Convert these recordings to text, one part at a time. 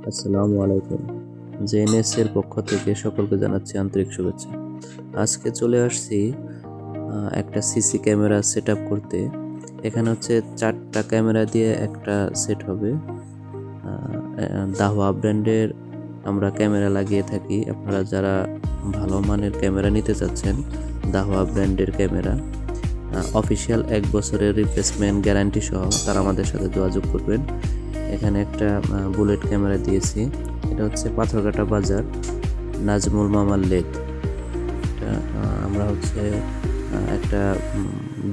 আসসালামু আলাইকুম। জেএনএস এর পক্ষ থেকে সকলকে জানাচ্ছি আন্তরিক শুভেচ্ছা। আজকে চলে আসছি একটা সিসি ক্যামেরা সেট আপ করতে। এখানে হচ্ছে 4টা ক্যামেরা দিয়ে একটা সেট হবে। দাহওয়া ব্র্যান্ডের আমরা ক্যামেরা লাগিয়ে থাকি। আপনারা যারা ভালো মানের ক্যামেরা নিতে চাচ্ছেন, দাহওয়া ব্র্যান্ডের ক্যামেরা অফিসিয়াল 1 বছরের রিপ্লেসমেন্ট গ্যারান্টি সহ তারা আমাদের সাথে যোগাযোগ করবেন। এখানে একটা বুলেট ক্যামেরা দিয়েছি। এটা হচ্ছে পাথরঘাটা বাজার নাজমুল মামার লেদ। এটা আমরা হচ্ছে একটা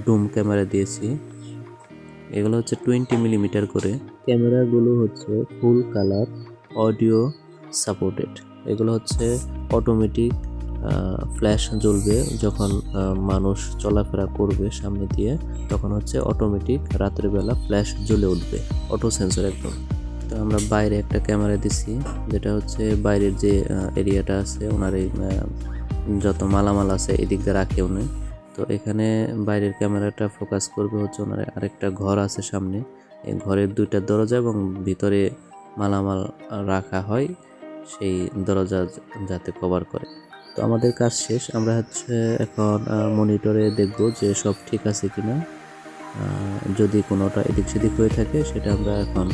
ডুম ক্যামেরা দিয়েছি। এগুলো হচ্ছে 20 মিলিমিটার করে। ক্যামেরাগুলো হচ্ছে ফুল কালার অডিও সাপোর্টেড। এগুলো হচ্ছে অটোমেটিক ফ্ল্যাশ জ্বলবে যখন মানুষ চলাফেরা করবে সামনে দিয়ে, তখন হচ্ছে অটোমেটিক রাত্রেবেলা ফ্ল্যাশ জ্বলে উঠবে, অটো সেন্সর একদম। তো আমরা বাইরে একটা ক্যামেরা দিছি, যেটা হচ্ছে বাইরের যে এরিয়াটা আছে ওনার এই যত মালামাল আছে এদিক দিয়ে রাখে উনি। তো এখানে বাইরের ক্যামেরাটা ফোকাস করবে হচ্ছে ওনার আরেকটা ঘর আছে সামনে। এই ঘরের 2টা দরজা এবং ভিতরে মালামাল রাখা হয়, সেই দরজা যাতে কভার করে। তো আমাদের কাজ শেষ। আমরা হচ্ছে এখন মনিটরে দেখব যে সব ঠিক আছে কিনা। যদি কোনোটা এদিক সেদিক হয়ে থাকে সেটা আমরা এখন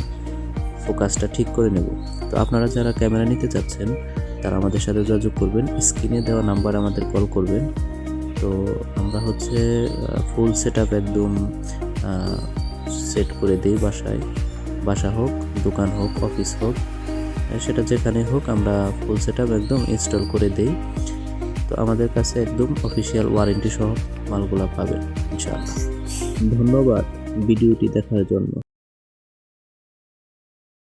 ফোকাসটা ঠিক করে নেব। তো আপনারা যারা ক্যামেরা নিতে চাচ্ছেন তারা আমাদের সাথে যোগাযোগ করবেন, স্ক্রিনে দেওয়া নাম্বার আমাদের কল করবেন। তো আমরা হচ্ছে ফুল সেট আপ একদম সেট করে দিই বাসা হোক, দোকান হোক, অফিস হোক, সেটা যেখানে হোক আমরা ফুল সেট আপ একদম ইনস্টল করে দিই। তো আমাদের কাছে একদম অফিসিয়াল ওয়ারেন্টি সহ মালগুলো পাবেন ইনশাআল্লাহ। ধন্যবাদ ভিডিওটি দেখার জন্য।